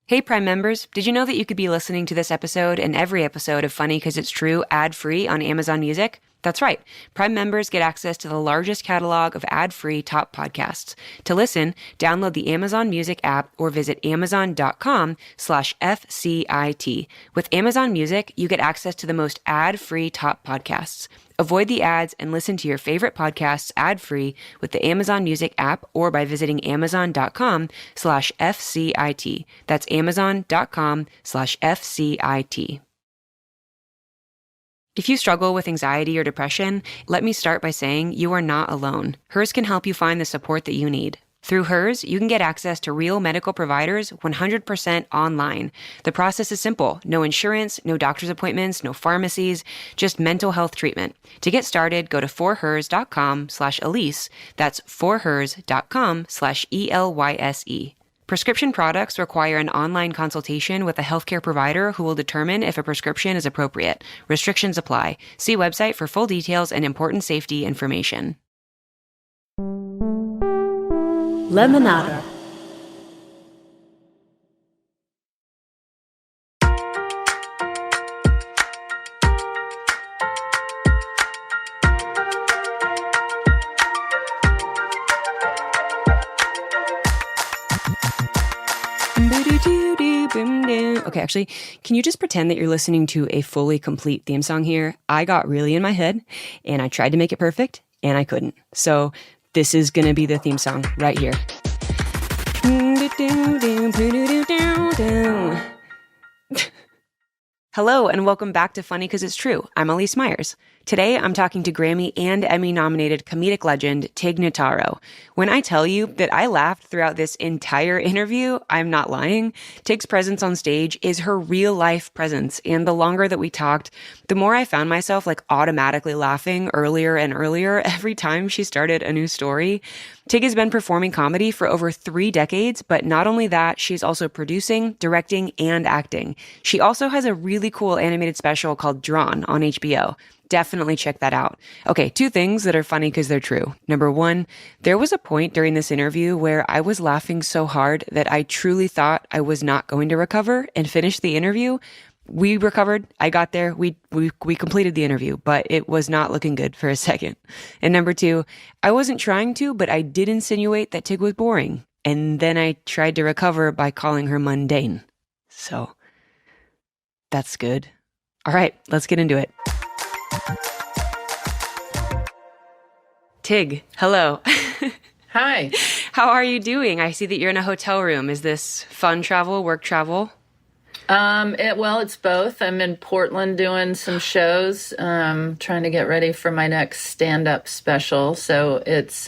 Hey, Prime members, did you know that you could be listening to this episode and every episode of Funny 'Cause It's True ad-free on Amazon Music? That's right. Prime members get access to the largest catalog of ad-free top podcasts. To listen, download the Amazon Music app or visit amazon.com/FCIT. With Amazon Music, you get access to the most ad-free top podcasts. Avoid the ads and listen to your favorite podcasts ad-free with the Amazon Music app or by visiting amazon.com/FCIT. That's amazon.com/FCIT. If you struggle with anxiety or depression, let me start by saying you are not alone. Hers can help you find the support that you need. Through Hers, you can get access to real medical providers 100% online. The process is simple. No insurance, no doctor's appointments, no pharmacies, just mental health treatment. To get started, go to forhers.com/Elyse. That's forhers.com/ELYSE. Prescription products require an online consultation with a healthcare provider who will determine if a prescription is appropriate. Restrictions apply. See website for full details and important safety information. Lemonada. Okay, actually, can you just pretend that you're listening to a fully complete theme song here? I got really in my head, and I tried to make it perfect, and I couldn't. So this is going to be the theme song right here. Hello, and welcome back to Funny 'Cause It's True. I'm Elyse Myers. Today, I'm talking to Grammy and Emmy-nominated comedic legend Tig Notaro. When I tell you that I laughed throughout this entire interview, I'm not lying. Tig's presence on stage is her real-life presence, and the longer that we talked, the more I found myself automatically laughing earlier and earlier every time she started a new story. Tig has been performing comedy for over 3 decades, but not only that, she's also producing, directing, and acting. She also has a really cool animated special called Drawn on HBO. Definitely check that out. Okay, 2 things that are funny because they're true. Number 1, there was a point during this interview where I was laughing so hard that I truly thought I was not going to recover and finish the interview. We recovered. I got there. We completed the interview, but it was not looking good for a second. And number 2, I wasn't trying to, but I did insinuate that Tig was boring. And then I tried to recover by calling her mundane. So that's good. All right, let's get into it. Tig, hello. Hi. How are you doing? I see that you're in a hotel room. Is this fun travel, work travel? It's both. I'm in Portland doing some shows, trying to get ready for my next stand-up special. So it's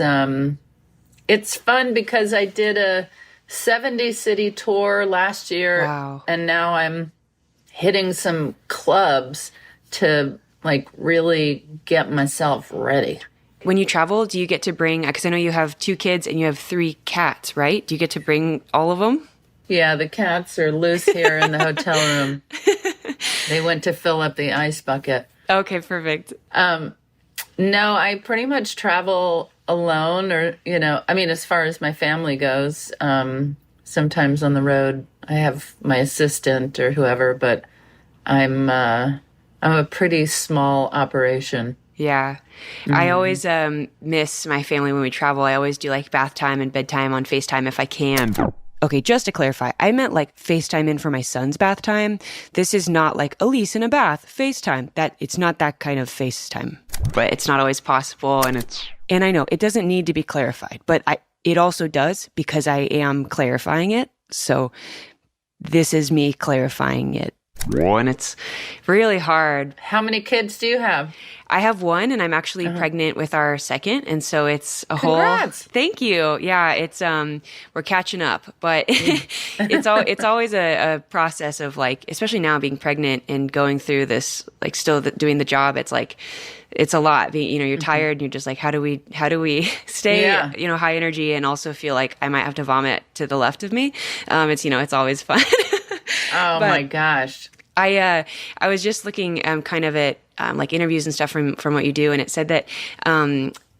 fun because I did a 70-city tour last year. Wow. And now I'm hitting some clubs to really get myself ready. When you travel, do you get to bring, because I know you have 2 kids and you have 3 cats, right? Do you get to bring all of them? Yeah, the cats are loose here in the hotel room. They went to fill up the ice bucket. Okay, perfect. No, I pretty much travel alone as far as my family goes. Sometimes on the road, I have my assistant or whoever, but I'm a pretty small operation. Yeah. Mm-hmm. I always miss my family when we travel. I always do bath time and bedtime on FaceTime if I can. Okay, just to clarify, I meant FaceTime in for my son's bath time. This is not Elyse in a bath, FaceTime. It's not that kind of FaceTime. But it's not always possible, and I know it doesn't need to be clarified, but it also does because I am clarifying it. So this is me clarifying it. And it's really hard. How many kids do you have? I have 1, and I'm actually pregnant with our 2nd, and so it's a Congrats. whole. Thank you. Yeah, it's we're catching up, but it's always a process of especially now being pregnant and going through this still doing the job. It's it's a lot. You're tired, and you're just how do we stay high energy and also feel like I might have to vomit to the left of me. It's always fun. Oh my gosh. I was just looking kind of at interviews and stuff from what you do, and it said that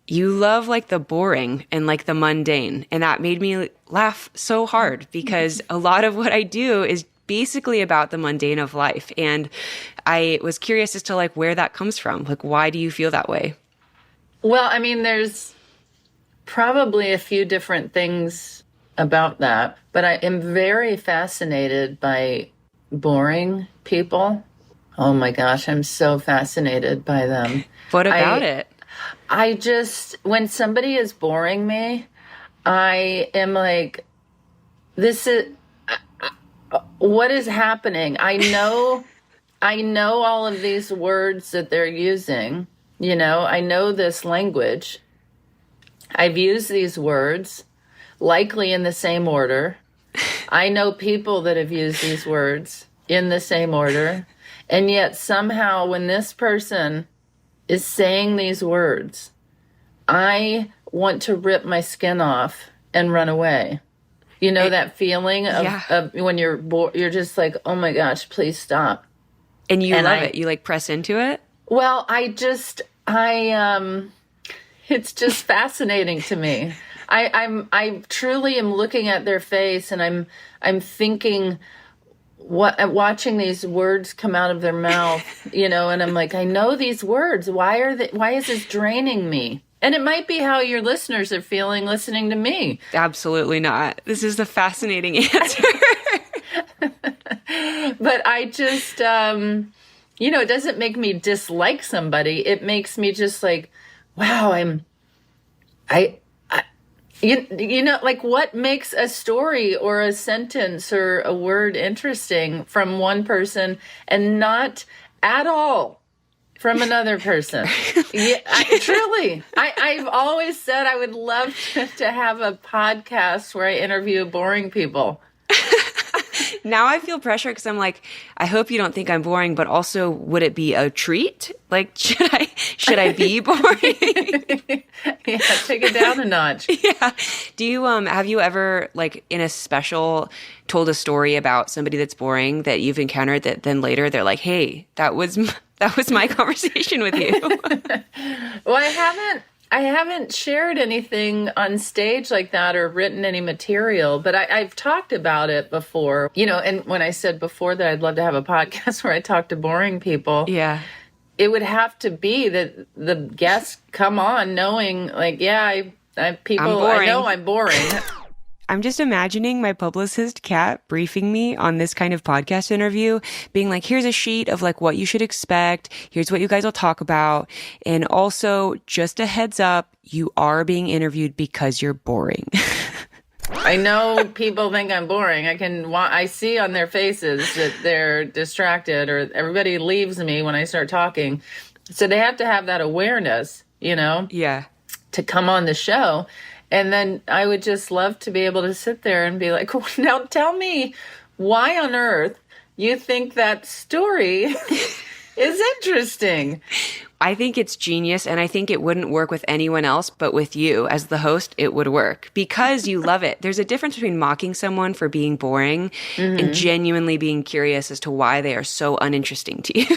You love like the boring and like the mundane. And that made me laugh so hard because a lot of what I do is basically about the mundane of life. And I was curious as to like where that comes from. Like, why do you feel that way? Well, I mean, there's probably a few different things about that, but I am very fascinated by boring people. Oh my gosh, I'm so fascinated by them. What about it? I just, when somebody is boring me, I am like, what is happening? I know all of these words that they're using. I know this language. I've used these words, likely in the same order. I know people that have used these words in the same order. And yet somehow when this person is saying these words, I want to rip my skin off and run away. That feeling of when you're bored, you're just like, oh my gosh, please stop. And you love it. You like press into it? Well, it's just fascinating to me. I truly am looking at their face and I'm thinking, watching these words come out of their mouth, and I'm like, I know these words. Why is this draining me? And it might be how your listeners are feeling listening to me. Absolutely not. This is a fascinating answer. But I just, it doesn't make me dislike somebody. It makes me just like, wow, like what makes a story or a sentence or a word interesting from one person and not at all from another person? Truly. I've always said I would love to have a podcast where I interview boring people. Now I feel pressure because I'm like, I hope you don't think I'm boring, but also would it be a treat? Like, should I be boring? Yeah, take it down a notch. Yeah. Do you have you ever like in a special told a story about somebody that's boring that you've encountered that then later they're like, hey, that was my conversation with you? Well, I haven't shared anything on stage like that or written any material, but I've talked about it before, and when I said before that I'd love to have a podcast where I talk to boring people. Yeah. It would have to be that the guests come on knowing like, yeah, I know I'm boring. I'm just imagining my publicist, Kat, briefing me on this kind of podcast interview, being like, here's a sheet of like what you should expect. Here's what you guys will talk about. And also, just a heads up, you are being interviewed because you're boring. I know people think I'm boring. I see on their faces that they're distracted or everybody leaves me when I start talking. So they have to have that awareness, Yeah. to come on the show. And then I would just love to be able to sit there and be like, now tell me why on earth you think that story is interesting. I think it's genius, and I think it wouldn't work with anyone else, but with you as the host, it would work because you love it. There's a difference between mocking someone for being boring and genuinely being curious as to why they are so uninteresting to you.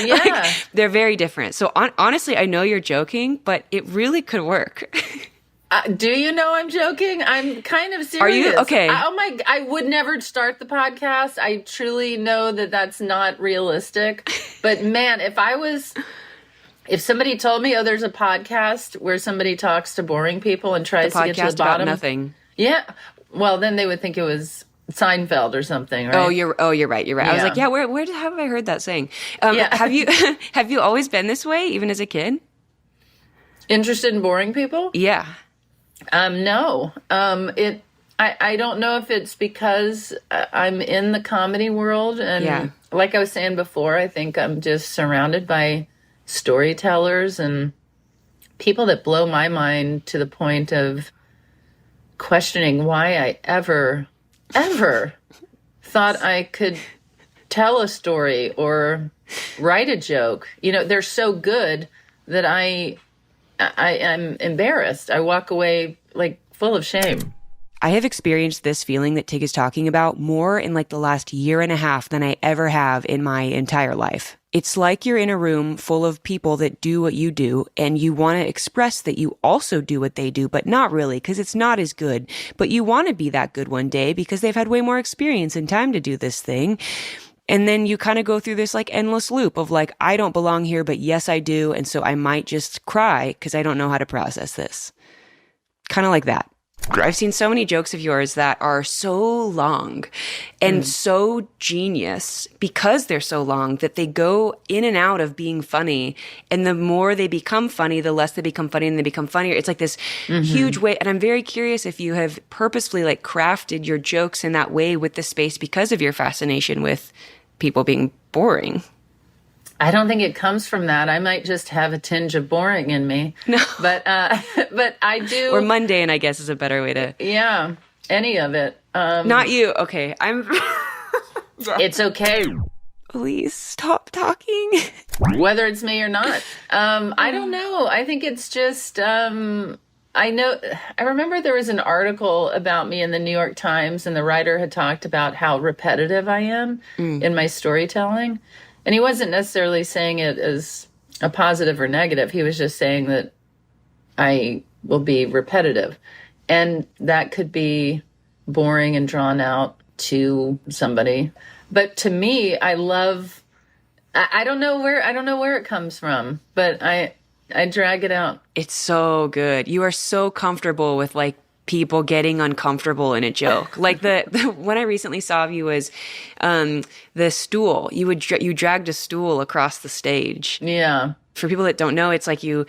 Yeah. Like, they're very different. So honestly, I know you're joking, but it really could work. Do you know I'm joking? I'm kind of serious. Are you? Okay. I would never start the podcast. I truly know that that's not realistic. But man, if somebody told me, there's a podcast where somebody talks to boring people and tries to get to the bottom. About nothing. Yeah. Well, then they would think it was Seinfeld or something, right? Oh, you're right. You're right. Yeah. I was like, yeah, where have I heard that saying? Have you always been this way, even as a kid? Interested in boring people? Yeah. No. I don't know if it's because I'm in the comedy world, and like I was saying before, I think I'm just surrounded by storytellers and people that blow my mind to the point of questioning why I ever thought I could tell a story or write a joke. They're so good that I'm embarrassed. I walk away like full of shame. I have experienced this feeling that Tig is talking about more in like the last year and a half than I ever have in my entire life. It's like you're in a room full of people that do what you do, and you want to express that you also do what they do, but not really, because it's not as good. But you want to be that good one day because they've had way more experience and time to do this thing. And then you kind of go through this like endless loop of like, I don't belong here, but yes, I do. And so I might just cry because I don't know how to process this. Kind of like that. I've seen so many jokes of yours that are so long and so genius because they're so long that they go in and out of being funny. And the more they become funny, the less they become funny and they become funnier. It's like this huge way. And I'm very curious if you have purposefully like crafted your jokes in that way with the space because of your fascination with people being boring. I don't think it comes from that. I might just have a tinge of boring in me. No. But I do. Or mundane, I guess, is a better way to. Yeah, any of it. Not you. Okay, I'm. It's okay. Please stop talking. Whether it's me or not. I don't know. I think it's just. I remember there was an article about me in the New York Times, and the writer had talked about how repetitive I am in my storytelling. And he wasn't necessarily saying it as a positive or negative. He was just saying that I will be repetitive. And that could be boring and drawn out to somebody. But to me, I don't know where it comes from, but I drag it out. It's so good. You are so comfortable with like people getting uncomfortable in a joke. Like the one I recently saw of you was the stool. You dragged a stool across the stage. Yeah. For people that don't know, it's like you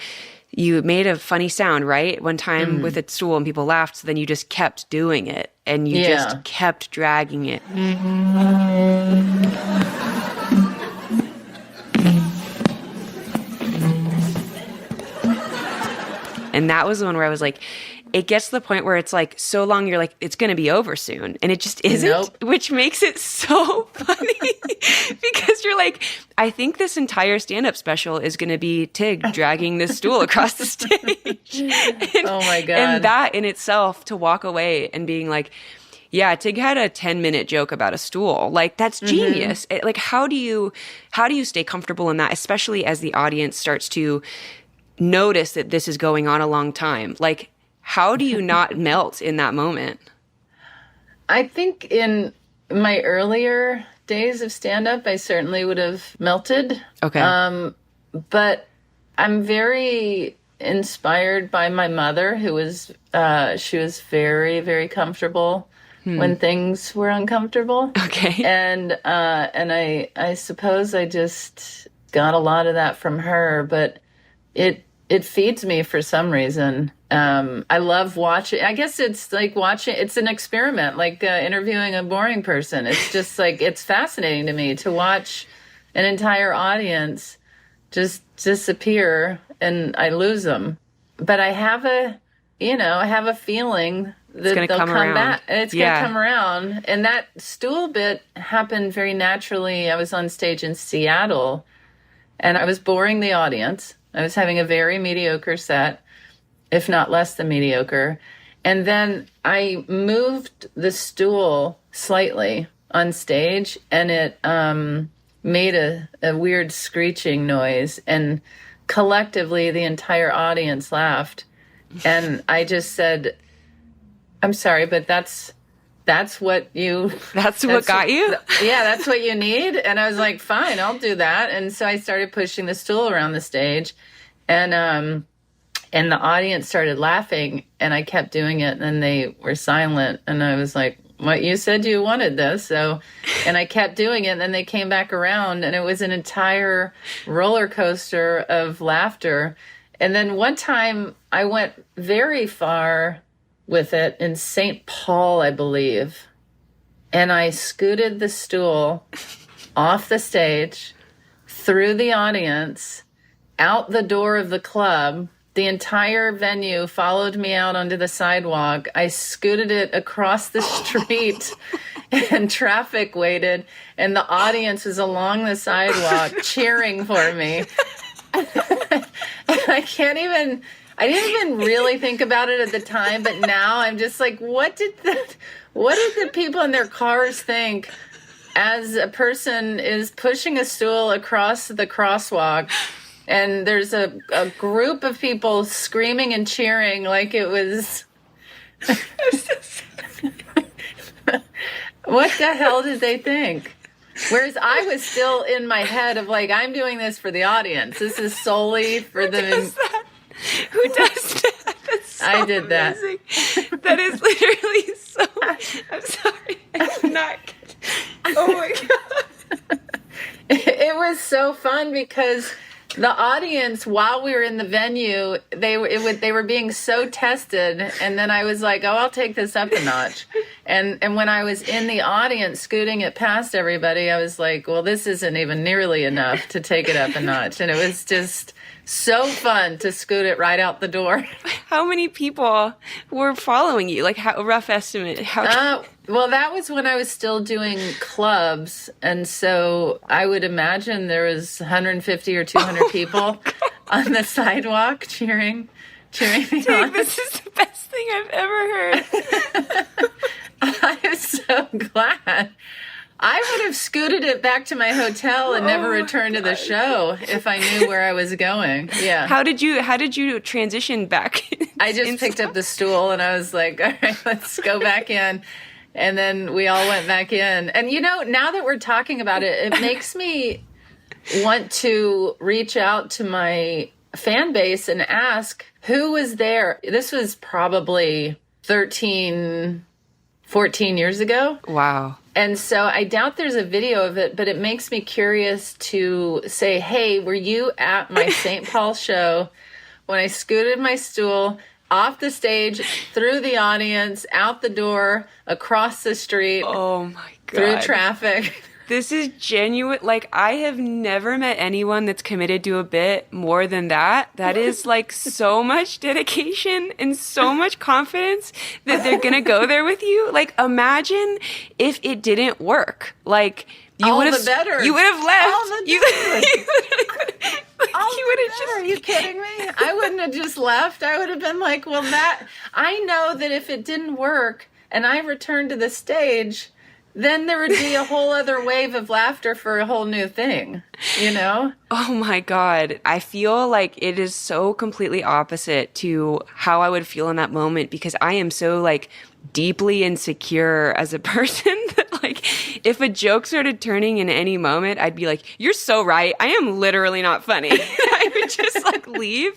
made a funny sound, right? One time with a stool and people laughed, so then you just kept doing it and you just kept dragging it. And that was the one where I was like, it gets to the point where it's like so long, you're like, it's going to be over soon. And it just isn't, which makes it so funny because you're like, I think this entire stand-up special is going to be Tig dragging this stool across the stage. Oh my God. And that in itself, to walk away and being like, yeah, Tig had a 10-minute joke about a stool. Like, that's genius. Like, how do you stay comfortable in that, especially as the audience starts to notice that this is going on a long time? Like, how do you not melt in that moment? I think in my earlier days of stand-up, I certainly would have melted. Okay. But I'm very inspired by my mother, who was, she was very, very comfortable when things were uncomfortable. Okay. And I suppose I just got a lot of that from her, but it feeds me for some reason. I love watching. I guess it's like watching. It's an experiment, like interviewing a boring person. It's just like, it's fascinating to me to watch an entire audience just disappear and I lose them. But I have a feeling that they'll come back. It's going to come around. And that stool bit happened very naturally. I was on stage in Seattle and I was boring the audience. I was having a very mediocre set, if not less than mediocre. And then I moved the stool slightly on stage and it made a weird screeching noise. And collectively, the entire audience laughed. And I just said, I'm sorry, but that's what you... That's what got you? Yeah, that's what you need? And I was like, fine, I'll do that. And so I started pushing the stool around the stage. And the audience started laughing. And I kept doing it. And then they were silent. And I was like, what, you said you wanted this. So, and I kept doing it. And then they came back around. And it was an entire roller coaster of laughter. And then one time I went very far with it in St. Paul, I believe. And I scooted the stool off the stage, through the audience, out the door of the club. The entire venue followed me out onto the sidewalk. I scooted it across the street and traffic waited. And the audience was along the sidewalk cheering for me. I didn't even really think about it at the time, but now I'm just like, what did the people in their cars think as a person is pushing a stool across the crosswalk, and there's a group of people screaming and cheering like it was... What the hell did they think? Whereas I was still in my head of like, I'm doing this for the audience. This is solely for the... Who does that? That's so I did amazing. That is literally so... I'm sorry. I cannot get... Oh my God. It was so fun because the audience, while we were in the venue, they were being so tested, and then I was like, "Oh, I'll take this up a notch." And when I was in the audience, scooting it past everybody, I was like, "Well, this isn't even nearly enough to take it up a notch." And it was just so fun to scoot it right out the door. How many people were following you? Like, how rough estimate? Well, that was when I was still doing clubs, and so I would imagine there was 150 or 200 people on the sidewalk cheering me on. This is the best thing I've ever heard. I am so glad. I would have scooted it back to my hotel and never returned to the show if I knew where I was going. Yeah. How did you transition back? I just picked up the stool and I was like, all right, let's go back in. And then we all went back in. And, now that we're talking about it, it makes me want to reach out to my fan base and ask who was there. This was probably 13, 14 years ago. Wow. And so I doubt there's a video of it, but it makes me curious to say, hey, were you at my St. Paul show when I scooted my stool off the stage, through the audience, out the door, across the street, oh my God, through traffic? This is genuine. Like, I have never met anyone that's committed to a bit more than that. That is like so much dedication and so much confidence that they're going to go there with you. Like, imagine if it didn't work. Like, you would have left. All the better. Are you kidding me? I wouldn't have just left. I would have been like, well, I know that if it didn't work and I returned to the stage, then there would be a whole other wave of laughter for a whole new thing, Oh my God. I feel like it is so completely opposite to how I would feel in that moment, because I am so like deeply insecure as a person that like if a joke started turning in any moment, I'd be like, you're so right. I am literally not funny. I would just like leave.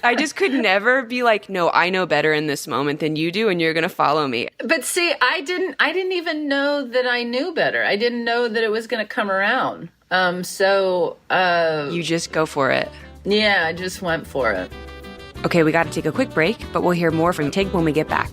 I just could never be like, no, I know better in this moment than you do, and you're going to follow me. But see, I didn't even know that I knew better. I didn't know that it was going to come around. You just go for it. Yeah, I just went for it. Okay, we got to take a quick break, but we'll hear more from Tig when we get back.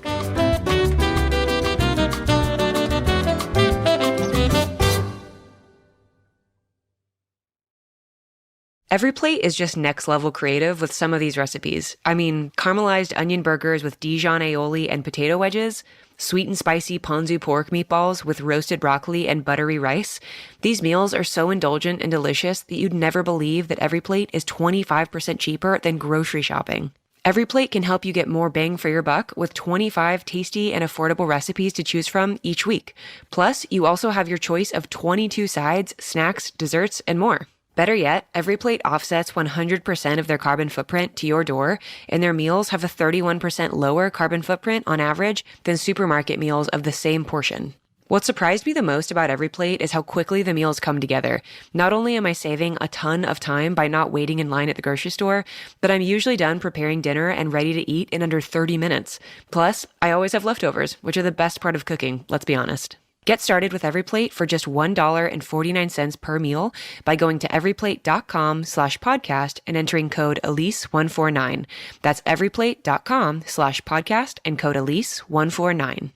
Every plate is just next level creative with some of these recipes. I mean, caramelized onion burgers with Dijon aioli and potato wedges, sweet and spicy ponzu pork meatballs with roasted broccoli and buttery rice. These meals are so indulgent and delicious that you'd never believe that Every Plate is 25% cheaper than grocery shopping. Every Plate can help you get more bang for your buck with 25 tasty and affordable recipes to choose from each week. Plus, you also have your choice of 22 sides, snacks, desserts, and more. Better yet, Every Plate offsets 100% of their carbon footprint to your door, and their meals have a 31% lower carbon footprint on average than supermarket meals of the same portion. What surprised me the most about Every Plate is how quickly the meals come together. Not only am I saving a ton of time by not waiting in line at the grocery store, but I'm usually done preparing dinner and ready to eat in under 30 minutes. Plus, I always have leftovers, which are the best part of cooking, let's be honest. Get started with Every Plate for just $1.49 per meal by going to everyplate.com/podcast and entering code Elyse149. That's everyplate.com/podcast and code Elyse149.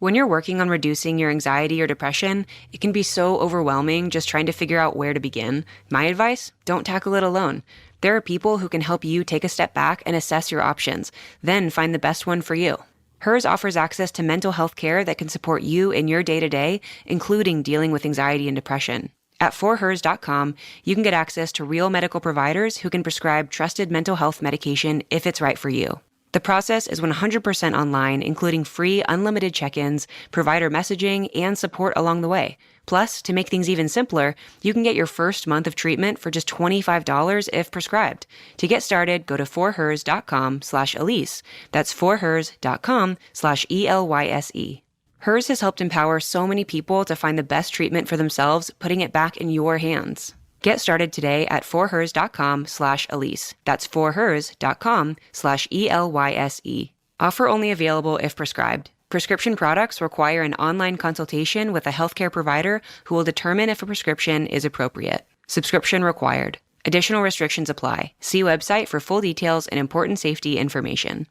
When you're working on reducing your anxiety or depression, it can be so overwhelming just trying to figure out where to begin. My advice? Don't tackle it alone. There are people who can help you take a step back and assess your options, then find the best one for you. Hers offers access to mental health care that can support you in your day-to-day, including dealing with anxiety and depression. At forhers.com, you can get access to real medical providers who can prescribe trusted mental health medication if it's right for you. The process is 100% online, including free, unlimited check-ins, provider messaging, and support along the way. Plus, to make things even simpler, you can get your first month of treatment for just $25 if prescribed. To get started, go to forhers.com/Elyse. That's forhers.com/ELYSE. Hers has helped empower so many people to find the best treatment for themselves, putting it back in your hands. Get started today at forhers.com/Elyse. That's forhers.com/ELYSE. Offer only available if prescribed. Prescription products require an online consultation with a healthcare provider who will determine if a prescription is appropriate. Subscription required. Additional restrictions apply. See website for full details and important safety information.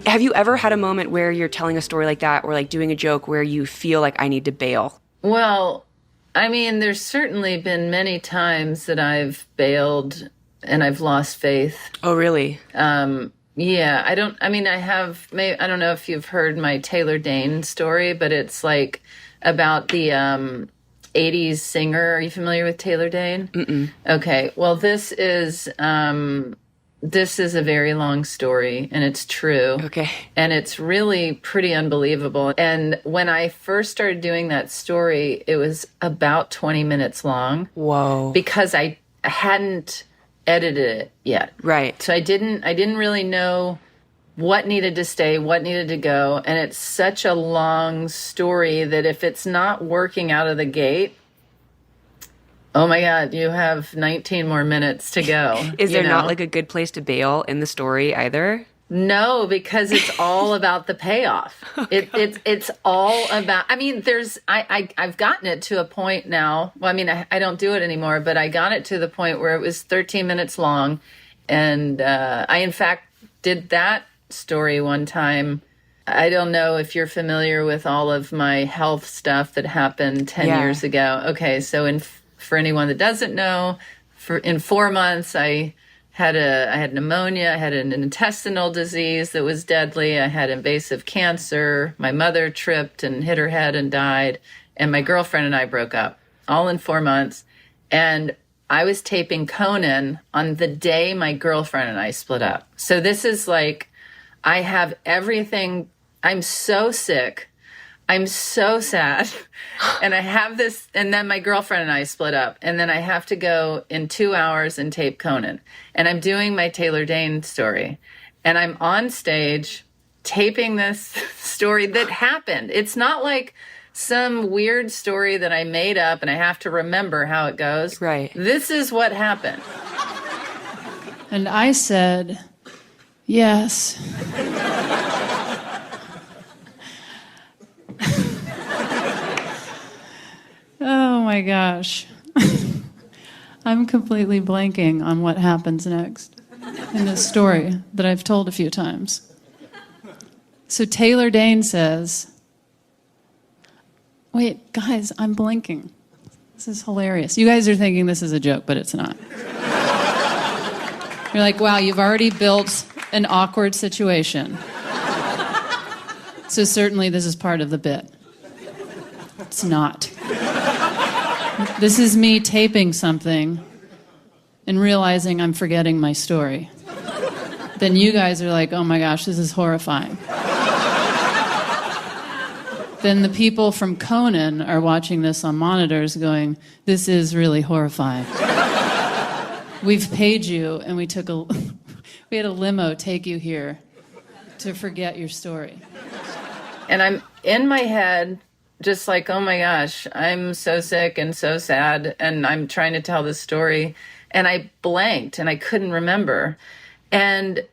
Have you ever had a moment where you're telling a story like that or like doing a joke where you feel like I need to bail? Well, I mean, there's certainly been many times that I've bailed and I've lost faith. Oh, really? Yeah, I don't know if you've heard my Taylor Dayne story, but it's like about the 80s singer. Are you familiar with Taylor Dayne? Mm-mm. Okay. Well, this is a very long story, and it's true. Okay. And it's really pretty unbelievable. And when I first started doing that story, it was about 20 minutes long. Whoa. Because I hadn't edited it yet. Right. So I didn't really know what needed to stay, what needed to go. And it's such a long story that if it's not working out of the gate, oh my God, you have 19 more minutes to go. Is there not like a good place to bail in the story either? No, because it's all about the payoff. It's all about, I mean, I've gotten it to a point now. Well, I mean, I don't do it anymore, but I got it to the point where it was 13 minutes long. And I, in fact, did that story one time. I don't know if you're familiar with all of my health stuff that happened 10 years ago. Okay, so for anyone that doesn't know, in 4 months, I had pneumonia. I had an intestinal disease that was deadly. I had invasive cancer. My mother tripped and hit her head and died. And my girlfriend and I broke up, all in 4 months. And I was taping Conan on the day my girlfriend and I split up. So this is like, I have everything. I'm so sick. I'm so sad. And I have this, and then my girlfriend and I split up. And then I have to go in 2 hours and tape Conan. And I'm doing my Taylor Dayne story. And I'm on stage taping this story that happened. It's not like some weird story that I made up and I have to remember how it goes. Right. This is what happened. And I said, yes. Oh my gosh. I'm completely blanking on what happens next in this story that I've told a few times. So Taylor Dayne says, wait, guys, I'm blinking. This is hilarious. You guys are thinking this is a joke, but it's not. You're like, wow, you've already built an awkward situation. So certainly this is part of the bit. It's not. This is me taping something and realizing I'm forgetting my story. Then you guys are like, oh my gosh, this is horrifying. Then the people from Conan are watching this on monitors going, this is really horrifying. We've paid you and we had a limo take you here to forget your story. And I'm in my head just like, oh my gosh, I'm so sick and so sad, and I'm trying to tell this story, and I blanked and I couldn't remember. And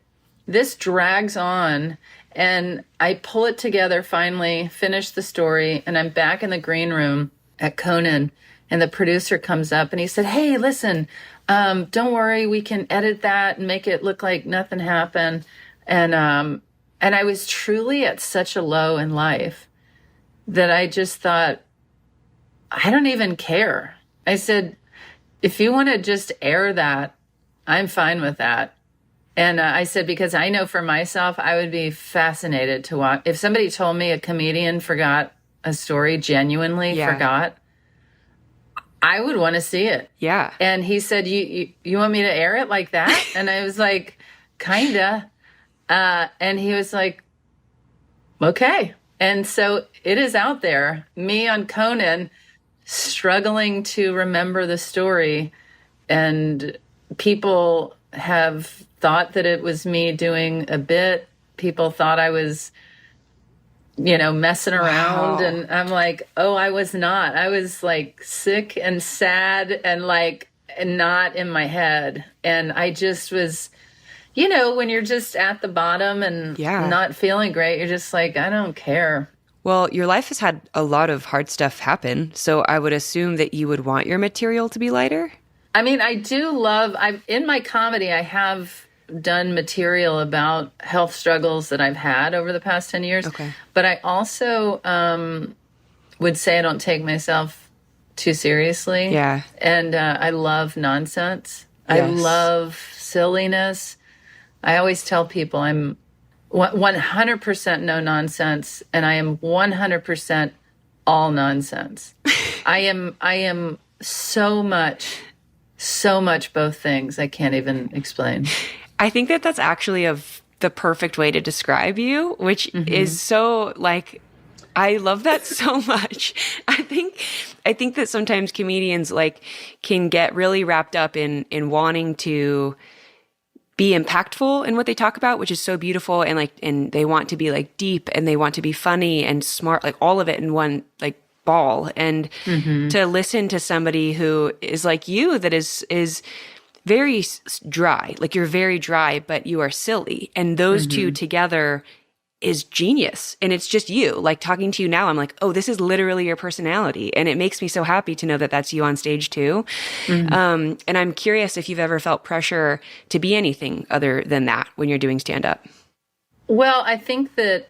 this drags on, and I pull it together finally, finish the story, and I'm back in the green room at Conan, and the producer comes up and he said, hey, listen, don't worry, we can edit that and make it look like nothing happened. And I was truly at such a low in life that I just thought, I don't even care. I said, if you want to just air that, I'm fine with that. And I said, because I know for myself, I would be fascinated to watch. If somebody told me a comedian forgot a story, genuinely forgot, I would want to see it. Yeah. And he said, you want me to air it like that? And I was like, kinda. And he was like, okay. And so it is out there. Me on Conan struggling to remember the story. And people have thought that it was me doing a bit. People thought I was, messing around. Wow. And I'm like, oh, I was not. I was like sick and sad and like not in my head. And I just was, when you're just at the bottom and not feeling great, you're just like, I don't care. Well, your life has had a lot of hard stuff happen, so I would assume that you would want your material to be lighter? I mean, I do love, in my comedy, I have done material about health struggles that I've had over the past 10 years. Okay. But I also would say I don't take myself too seriously. Yeah. And I love nonsense. Yes. I love silliness. I always tell people I'm 100% no nonsense, and I am 100% all nonsense. I am so much both things. I can't even explain. I think that that's actually the perfect way to describe you, which is so like, I love that so much. I think that sometimes comedians like can get really wrapped up in wanting to be impactful in what they talk about, which is so beautiful. And they want to be like deep and they want to be funny and smart, like all of it in one like ball. And to listen to somebody who is like you, that is very dry, like you're very dry, but you are silly. And those two together is genius. And it's just you. Like talking to you now, I'm like, oh, this is literally your personality. And it makes me so happy to know that that's you on stage too. And I'm curious if you've ever felt pressure to be anything other than that when you're doing stand-up. Well, I think that,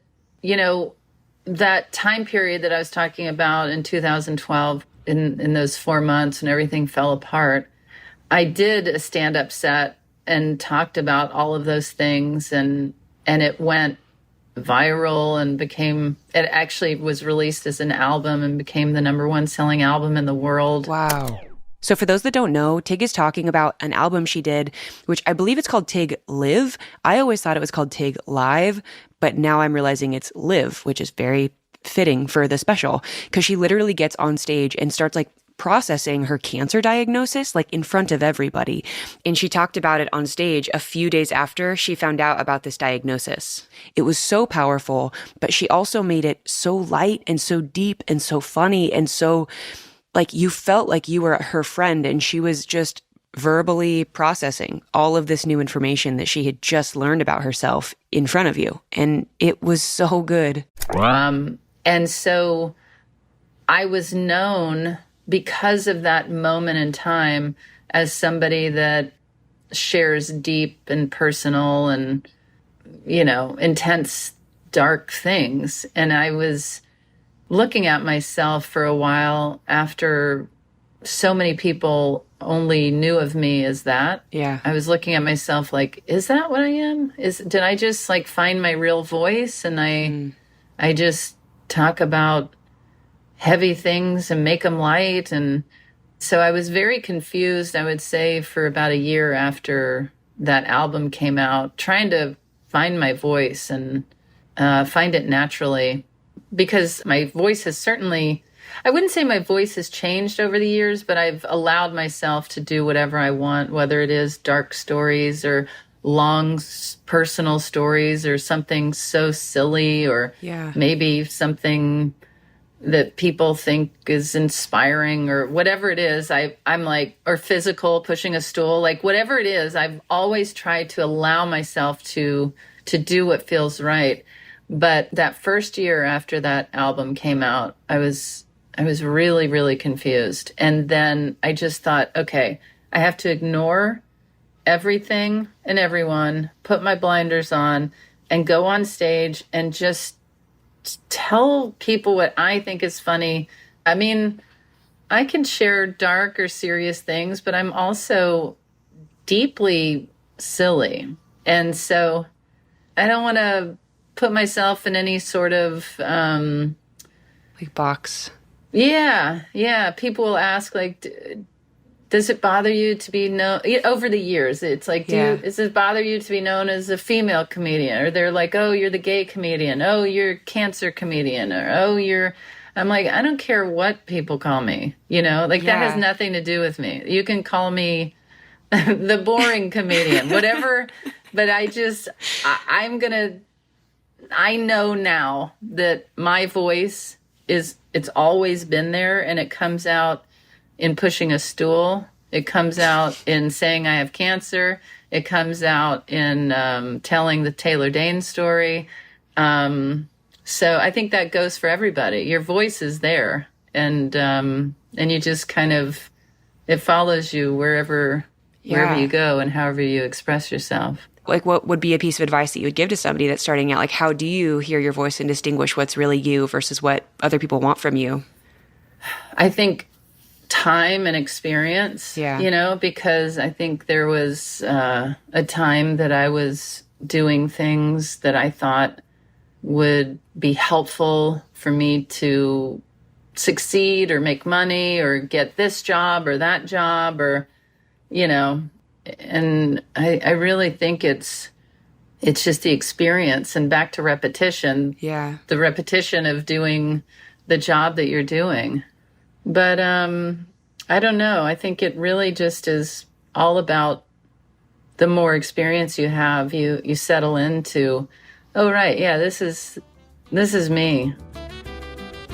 that time period that I was talking about in 2012, in those 4 months and everything fell apart, I did a stand-up set and talked about all of those things, and it went viral and it actually was released as an album and became the #1 selling album in the world. Wow. So for those that don't know, Tig is talking about an album she did, which I believe it's called Tig Live. I always thought it was called Tig Live, but now I'm realizing it's Live, which is very fitting for the special, because she literally gets on stage and starts like processing her cancer diagnosis, like in front of everybody. And she talked about it on stage a few days after she found out about this diagnosis. It was so powerful, but she also made it so light and so deep and so funny. And so like you felt like you were her friend, and she was just verbally processing all of this new information that she had just learned about herself in front of you. And it was so good. And so I was known because of that moment in time as somebody that shares deep and personal and, intense, dark things. And I was looking at myself for a while after so many people only knew of me as that. Yeah. I was looking at myself like, is that what I am? Did I just like find my real voice? And I just talk about heavy things and make them light. And so I was very confused, I would say, for about a year after that album came out, trying to find my voice and find it naturally, because my voice has certainly, I wouldn't say my voice has changed over the years, but I've allowed myself to do whatever I want, whether it is dark stories or long personal stories or something so silly, or maybe something that people think is inspiring, or whatever it is. I'm like, or physical, pushing a stool, like whatever it is, I've always tried to allow myself to do what feels right. But that first year after that album came out, I was really, really confused. And then I just thought, okay, I have to ignore everything and everyone, put my blinders on, and go on stage and just tell people what I think is funny. I mean, I can share dark or serious things, but I'm also deeply silly. And so I don't want to put myself in any sort of like box. Yeah, yeah. People will ask, like, does it bother you to be known over the years? It's like, does it bother you to be known as a female comedian? Or they're like, oh, you're the gay comedian. Oh, you're cancer comedian. Or, oh, I'm like, I don't care what people call me, like that has nothing to do with me. You can call me the boring comedian, whatever. But I know now that my voice it's always been there, and it comes out in pushing a stool. It comes out in saying I have cancer. It comes out in telling the Taylor Dane story. So I think that goes for everybody. Your voice is there, and you just kind of, it follows you wherever you go and however you express yourself. Like, what would be a piece of advice that you would give to somebody that's starting out? Like, how do you hear your voice and distinguish what's really you versus what other people want from you? I think time and experience, because I think there was a time that I was doing things that I thought would be helpful for me to succeed or make money or get this job or that job or, and I really think it's just the experience and back to repetition. Yeah. The repetition of doing the job that you're doing. But I don't know. I think it really just is all about the more experience you have, you settle into, oh, right, yeah, this is me.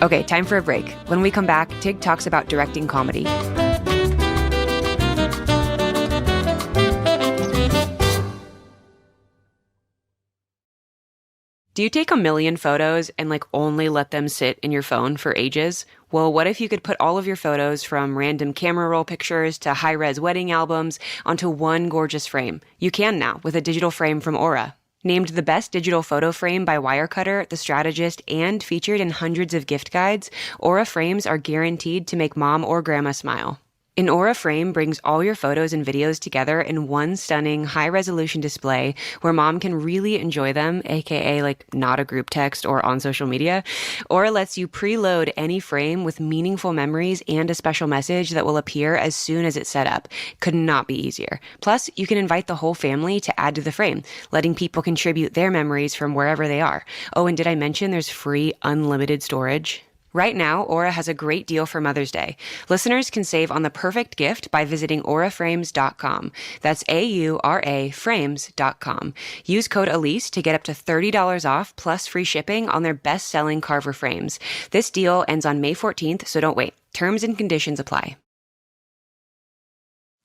Okay, time for a break. When we come back, Tig talks about directing comedy. Do you take a million photos and only let them sit in your phone for ages? Well, what if you could put all of your photos, from random camera roll pictures to high-res wedding albums, onto one gorgeous frame? You can now with a digital frame from Aura. Named the best digital photo frame by Wirecutter, The Strategist, and featured in hundreds of gift guides, Aura frames are guaranteed to make mom or grandma smile. An Aura frame brings all your photos and videos together in one stunning high-resolution display where mom can really enjoy them, aka not a group text or on social media. Aura lets you preload any frame with meaningful memories and a special message that will appear as soon as it's set up. Could not be easier. Plus, you can invite the whole family to add to the frame, letting people contribute their memories from wherever they are. Oh, and did I mention there's free unlimited storage? Right now, Aura has a great deal for Mother's Day. Listeners can save on the perfect gift by visiting auraframes.com. That's AURA frames.com. Use code Elyse to get up to $30 off plus free shipping on their best-selling Carver frames. This deal ends on May 14th, so don't wait. Terms and conditions apply.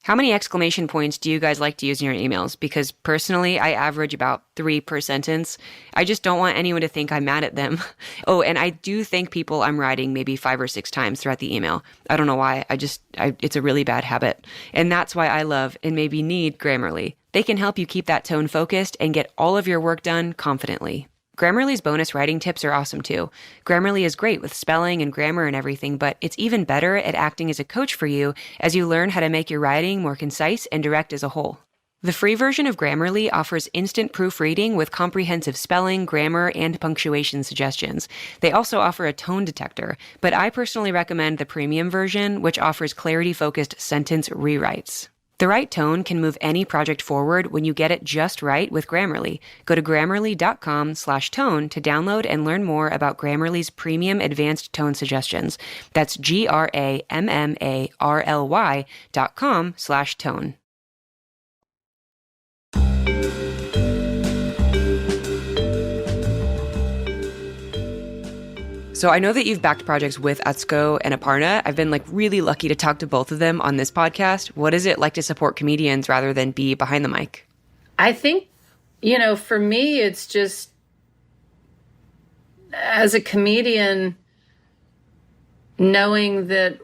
How many exclamation points do you guys like to use in your emails? Because personally, I average about 3 per sentence. I just don't want anyone to think I'm mad at them. Oh, and I do thank people I'm writing maybe 5 or 6 times throughout the email. I don't know why. It's a really bad habit. And that's why I love and maybe need Grammarly. They can help you keep that tone focused and get all of your work done confidently. Grammarly's bonus writing tips are awesome too. Grammarly is great with spelling and grammar and everything, but it's even better at acting as a coach for you as you learn how to make your writing more concise and direct as a whole. The free version of Grammarly offers instant proofreading with comprehensive spelling, grammar, and punctuation suggestions. They also offer a tone detector, but I personally recommend the premium version, which offers clarity-focused sentence rewrites. The right tone can move any project forward when you get it just right with Grammarly. Go to grammarly.com/tone to download and learn more about Grammarly's premium advanced tone suggestions. That's grammarly.com/tone. So I know that you've backed projects with Atsuko and Aparna. I've been really lucky to talk to both of them on this podcast. What is it like to support comedians rather than be behind the mic? I think, for me, it's just, as a comedian, knowing that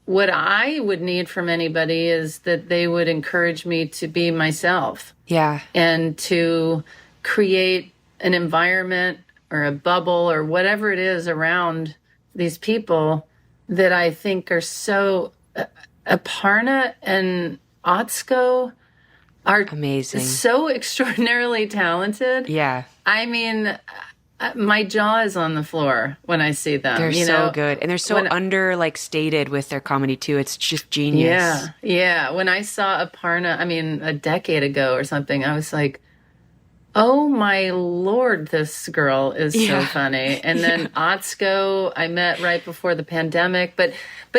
what I would need from anybody is that they would encourage me to be myself. Yeah. And to create an environment or a bubble or whatever it is around these people that I think are so... Aparna and Atsuko are amazing, so extraordinarily talented. Yeah. I mean, my jaw is on the floor when I see them. They're you so know? good. And they're so under like stated with their comedy too. It's just genius. Yeah. Yeah. When I saw Aparna, I mean, a decade ago or something, I was like, oh my Lord, this girl is so funny. And then Otsko, I met right before the pandemic. But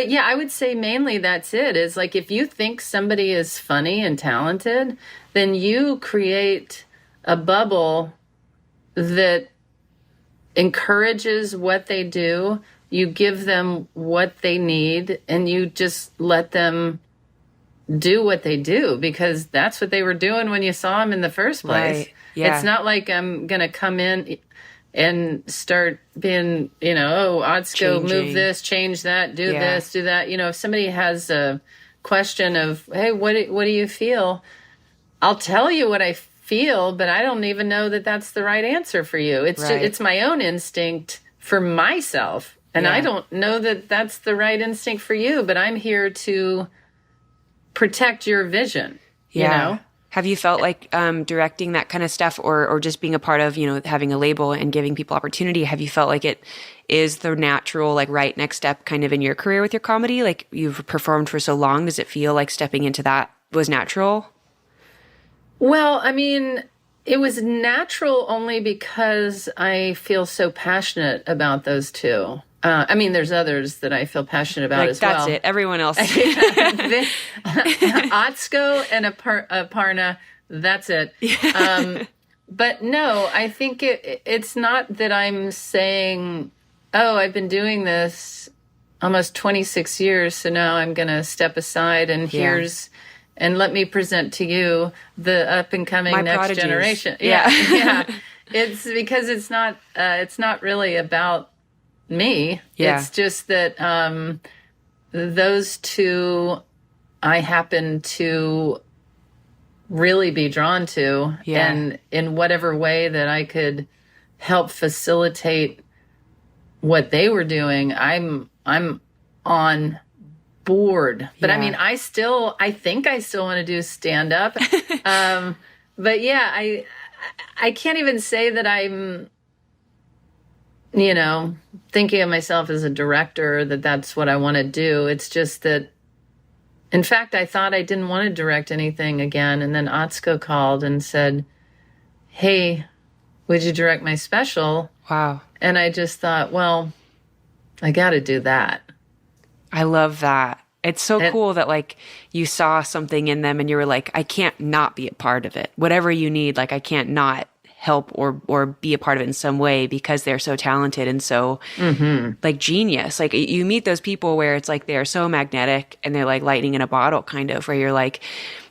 yeah, I would say mainly that's it. Is like if you think somebody is funny and talented, then you create a bubble that encourages what they do. You give them what they need, and you just let them do what they do, because that's what they were doing when you saw them in the first place. Right. Yeah. It's not like I'm going to come in and start being, oh, Otsko, move this, change that, do this, do that. If somebody has a question of, hey, what do you feel? I'll tell you what I feel, but I don't even know that that's the right answer for you. It's just, it's my own instinct for myself. And I don't know that that's the right instinct for you, but I'm here to protect your vision, you know? Have you felt like directing that kind of stuff or just being a part of, having a label and giving people opportunity? Have you felt like it is the natural, like right next step kind of in your career with your comedy? Like you've performed for so long. Does it feel like stepping into that was natural? Well, I mean, it was natural only because I feel so passionate about those two. I mean, there's others that I feel passionate about like, as well. That's it. Everyone else. Otsko and Aparna, that's it. But no, I think it's not that I'm saying, oh, I've been doing this almost 26 years, so now I'm going to step aside and and let me present to you the up and coming next prodigies. generation. Yeah. It's because it's not really about me. It's just that those two I happen to really be drawn to, and in whatever way that I could help facilitate what they were doing, I'm on board. But I mean, I think I still want to do stand up. But yeah, I can't even say that I'm thinking of myself as a director, that's what I want to do. It's just that, in fact, I thought I didn't want to direct anything again. And then Otsko called and said, hey, would you direct my special? Wow. And I just thought, well, I got to do that. I love that. It's so cool that like you saw something in them and you were like, I can't not be a part of it. Whatever you need, like I can't not help or be a part of it in some way because they're so talented and so like genius. Like you meet those people where it's like they are so magnetic and they're like lightning in a bottle kind of, where you're like,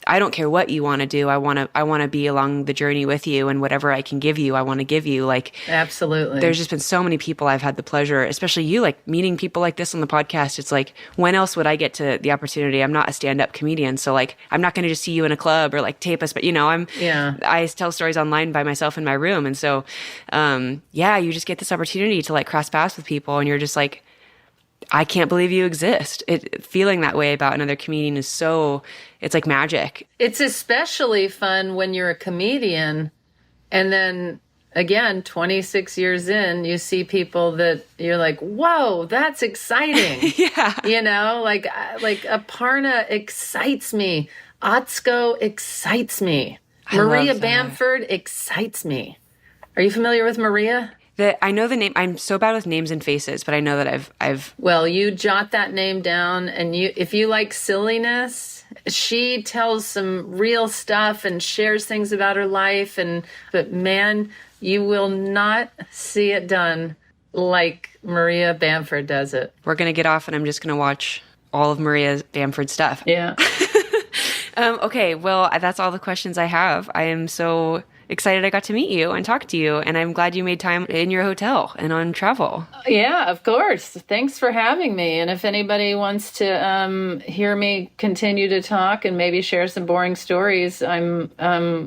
I don't care what you want to do. I want to be along the journey with you, and whatever I can give you, I want to give you. Like, absolutely. There's just been so many people I've had the pleasure, especially you, like meeting people like this on the podcast. It's like, when else would I get to the opportunity? I'm not a stand-up comedian, so like, I'm not going to just see you in a club or like tape us, but I tell stories online by myself in my room. And so, you just get this opportunity to like cross paths with people, and you're just like, I can't believe you exist. Feeling that way about another comedian is it's like magic. It's especially fun when you're a comedian and then, again, 26 years in, you see people that you're like, whoa, that's exciting. Like Aparna excites me. Otsko excites me. Maria Bamford excites me. Are you familiar with Maria? I know the name. I'm so bad with names and faces, but I know that I've. Well, you jot that name down, and if you like silliness, she tells some real stuff and shares things about her life. But man, you will not see it done like Maria Bamford does it. We're gonna get off, and I'm just gonna watch all of Maria Bamford's stuff. Yeah. Okay. Well, that's all the questions I have. I am so excited I got to meet you and talk to you, and I'm glad you made time in your hotel and on travel. Yeah, of course. Thanks for having me. And if anybody wants to hear me continue to talk and maybe share some boring stories, I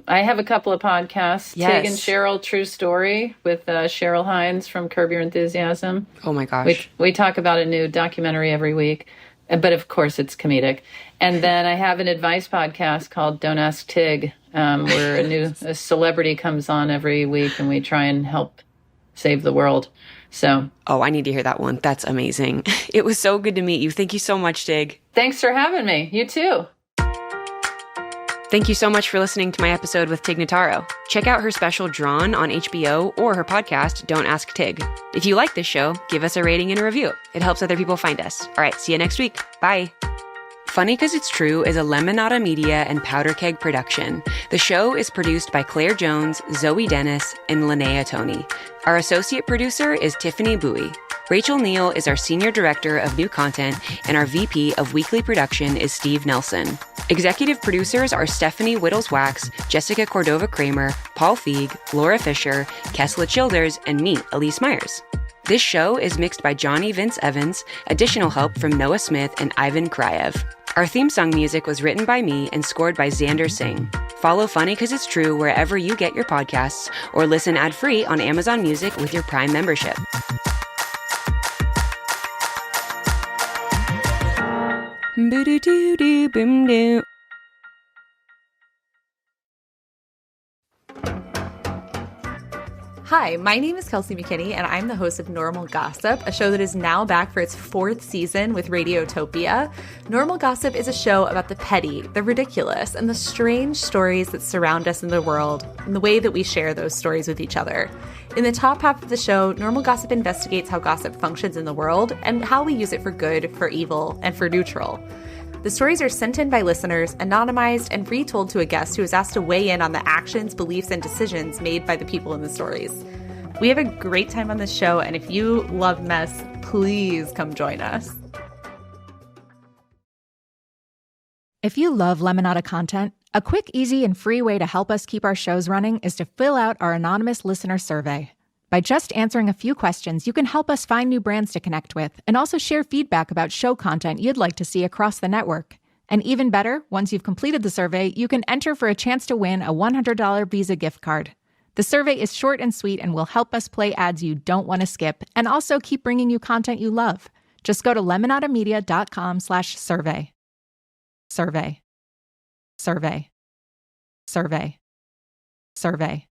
have a couple of podcasts. Yes. Tig and Cheryl, True Story, with Cheryl Hines from Curb Your Enthusiasm. Oh my gosh. We talk about a new documentary every week, but of course it's comedic. And then I have an advice podcast called Don't Ask Tig, where a celebrity comes on every week, and we try and help save the world. So, Oh, I need to hear that one. That's amazing. It was so good to meet you. Thank you so much, Tig. thanks for having me. You too. Thank you so much for listening to my episode with Tig Notaro. Check out her special Drawn on HBO or her podcast, Don't Ask Tig. If you like this show, give us a rating and a review. It helps other people find us. All right, see you next week. Bye. Funny 'Cause It's True is a Lemonada Media and Powder Keg production. The show is produced by Claire Jones, Zoe Dennis, and Linnea Tony. Our associate producer is Tiffany Bowie. Rachel Neal is our senior director of new content, and our VP of weekly production is Steve Nelson. Executive producers are Stephanie Whittles-Wax, Jessica Cordova-Kramer, Paul Feig, Laura Fisher, Kesla Childers, and me, Elyse Myers. This show is mixed by Johnny Vince Evans, additional help from Noah Smith and Ivan Krayev. Our theme song music was written by me and scored by Xander Singh. Follow Funny 'Cause It's True wherever you get your podcasts, or listen ad-free on Amazon Music with your Prime membership. Boo-doo-doo-doo-boom-doo. Hi, my name is Kelsey McKinney, and I'm the host of Normal Gossip, a show that is now back for its 4th season with Radiotopia. Normal Gossip is a show about the petty, the ridiculous, and the strange stories that surround us in the world, and the way that we share those stories with each other. In the top half of the show, Normal Gossip investigates how gossip functions in the world and how we use it for good, for evil, and for neutral. The stories are sent in by listeners, anonymized, and retold to a guest who is asked to weigh in on the actions, beliefs, and decisions made by the people in the stories. We have a great time on this show, and if you love mess, please come join us. If you love Lemonada content, a quick, easy, and free way to help us keep our shows running is to fill out our anonymous listener survey. By just answering a few questions, you can help us find new brands to connect with and also share feedback about show content you'd like to see across the network. And even better, once you've completed the survey, you can enter for a chance to win a $100 Visa gift card. The survey is short and sweet and will help us play ads you don't want to skip and also keep bringing you content you love. Just go to lemonadamedia.com/survey. Survey. Survey. Survey. Survey.